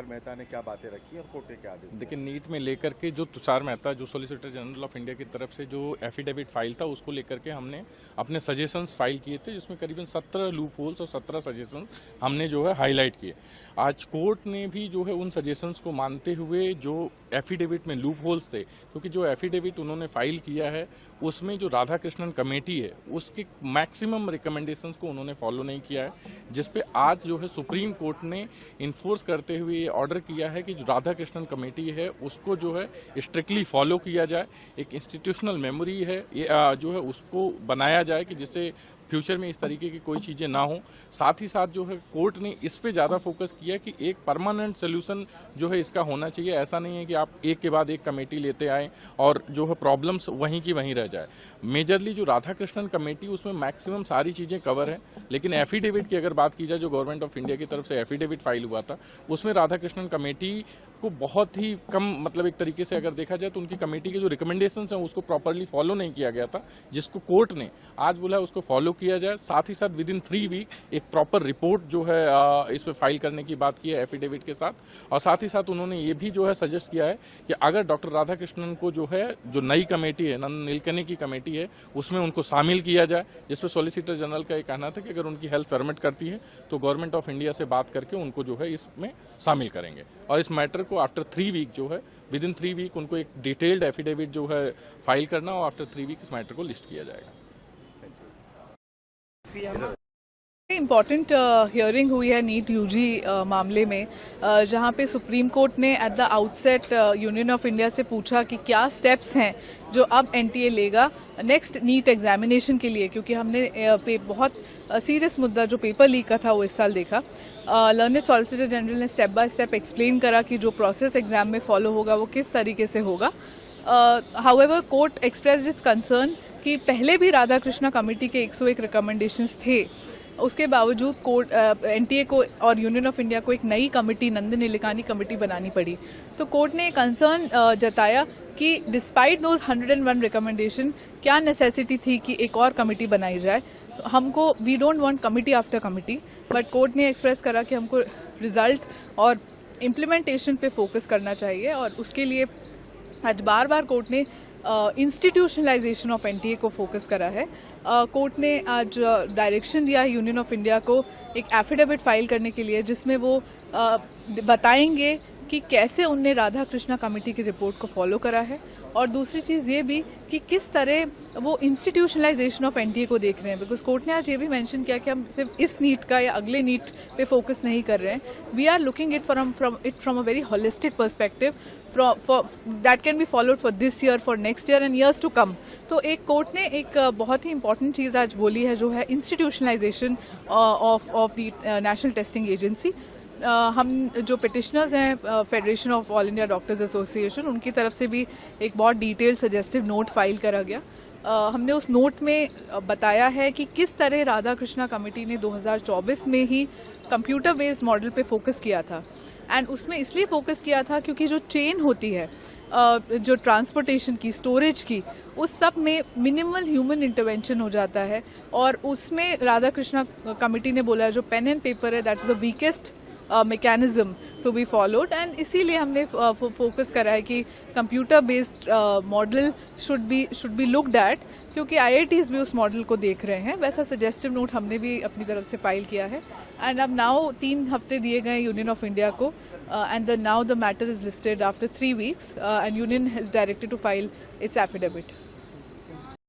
तुषार मेहता ने क्या बातें रखी और कोर्ट ने क्या आदेश दिया? देखिए, नीट में लेकर के जो तुषार मेहता जो सॉलिसिटर जनरल ऑफ इंडिया की तरफ से जो एफिडेविट फाइल था उसको लेकर के हमने अपने सजेशंस फाइल किए थे, जिसमें करीबन 17 लूप होल्स और 17 सजेशंस हमने जो है हाईलाइट किए। आज कोर्ट ने भी जो है उन सजेशंस को मानते हुए जो एफिडेविट में लूप होल्स थे, क्योंकि जो एफिडेविट उन्होंने फाइल किया है उसमें जो राधा कृष्णन कमेटी है उसके मैक्सिमम रिकमेंडेशंस को उन्होंने फॉलो नहीं किया है, जिसपे आज जो है सुप्रीम कोर्ट ने इन्फोर्स करते हुए ये ऑर्डर किया है कि जो राधा कृष्णन कमेटी है उसको जो है स्ट्रिक्टली फॉलो किया जाए। एक इंस्टीट्यूशनल मेमोरी है ये जो है उसको बनाया जाए कि जिससे फ्यूचर में इस तरीके की कोई चीज़ें ना हो। साथ ही साथ जो है कोर्ट ने इस पे ज़्यादा फोकस किया कि एक परमानेंट सोल्यूशन जो है इसका होना चाहिए। ऐसा नहीं है कि आप एक के बाद एक कमेटी लेते आए और जो है प्रॉब्लम्स वहीं की वहीं रह जाए। मेजरली जो राधा कृष्णन कमेटी उसमें मैक्सिमम सारी चीज़ें कवर है, लेकिन एफिडेविट की अगर बात की जाए जो गवर्नमेंट ऑफ इंडिया की तरफ से एफिडेविट फाइल हुआ था उसमें राधा कृष्णन कमेटी को बहुत ही कम, मतलब एक तरीके से अगर देखा जाए तो उनकी कमेटी के जो रिकमेंडेशंस हैं उसको प्रॉपरली फॉलो नहीं किया गया था, जिसको कोर्ट ने आज बोला उसको फॉलो किया जाए। साथ ही साथ विद इन 3 वीक एक प्रॉपर रिपोर्ट जो है इस पे फाइल करने की बात की है एफिडेविट के साथ। और साथ ही साथ उन्होंने ये भी जो है सजेस्ट किया है कि अगर डॉक्टर राधा कृष्णन को जो है जो नई कमेटी है नंदन नीलकनी की कमेटी है उसमें उनको शामिल किया जाए, जिसपे सॉलिसिटर जनरल का ये कहना था कि अगर उनकी हेल्थ परमिट करती है तो गवर्नमेंट ऑफ इंडिया से बात करके उनको जो है इसमें शामिल करेंगे। और इस मैटर को आफ्टर 3 वीक जो है विद इन 3 वीक उनको एक डिटेल्ड एफिडेविट जो है फाइल करना और आफ्टर 3 वीक इस मैटर को लिस्ट किया जाएगा। इम्पॉर्टेंट हियरिंग हुई है नीट यूजी मामले में, जहां पे सुप्रीम कोर्ट ने at the outset union of India से पूछा कि क्या स्टेप्स हैं जो अब एनटीए लेगा नेक्स्ट नीट एग्जामिनेशन के लिए, क्योंकि हमने बहुत सीरियस मुद्दा जो पेपर लीक का था वो इस साल देखा। लर्नेड सॉलिसिटर जनरल ने स्टेप बाय स्टेप एक्सप्लेन करा कि जो प्रोसेस एग्जाम में फॉलो होगा वो किस तरीके से होगा। However court expressed it's concern कि पहले भी राधा कृष्णा कमेटी के 101 रिकमेंडेशंस थे, उसके बावजूद कोर्ट एनटीए को और यूनियन ऑफ इंडिया को एक नई कमेटी नंदन नीलेकानी कमेटी बनानी पड़ी। तो कोर्ट ने कंसर्न जताया कि डिस्पाइट दोज 101 रिकमेंडेशन क्या नेसेसिटी थी कि एक और कमेटी बनाई जाए। हमको we don't want committee after committee, but court ने एक्सप्रेस करा कि हमको रिजल्ट और इम्प्लीमेंटेशन पे फोकस करना चाहिए, और उसके लिए आज बार बार कोर्ट ने इंस्टीट्यूशनलाइजेशन ऑफ एनटीए को फोकस करा है। कोर्ट ने आज डायरेक्शन दिया है यूनियन ऑफ इंडिया को एक एफिडेविट फाइल करने के लिए, जिसमें वो बताएंगे कि कैसे उनने राधा कृष्णा कमेटी की रिपोर्ट को फॉलो करा है, और दूसरी चीज़ ये भी कि किस तरह वो इंस्टीट्यूशनलाइजेशन ऑफ एनटीए को देख रहे हैं। बिकॉज कोर्ट ने आज ये भी मेंशन किया कि हम सिर्फ इस नीट का या अगले नीट पे फोकस नहीं कर रहे हैं, we are looking it from a very holistic perspective that can be followed for this year, for next year and years to come. तो एक कोर्ट ने एक बहुत ही इंपॉर्टेंट चीज़ आज बोली है, जो है institutionalisation of the national testing agency. हम जो पिटिशनर्स हैं federation of all India doctors association, उनकी तरफ से भी एक बहुत डिटेल्ड सजेस्टिव नोट फाइल करा गया। हमने उस नोट में बताया है कि किस तरह राधा कृष्णा कमेटी ने 2024 में ही कंप्यूटर बेस्ड मॉडल पे फोकस किया था, एंड उसमें इसलिए फोकस किया था क्योंकि जो चेन होती है जो ट्रांसपोर्टेशन की, स्टोरेज की, उस सब में मिनिमल ह्यूमन इंटरवेंशन हो जाता है, और उसमें राधा कृष्णा कमेटी ने बोला जो पेन एंड पेपर है that is the weakest mechanism to be followed, and इसीलिए हमने फोकस करा है कि computer based model should be looked at, क्योंकि IITs भी उस मॉडल को देख रहे हैं। वैसा सजेस्टिव नोट हमने भी अपनी तरफ से फाइल किया है, एंड अब नाउ 3 हफ्ते दिए गए यूनियन ऑफ इंडिया को, and now the matter is listed after 3 weeks, and union has directed to file its affidavit.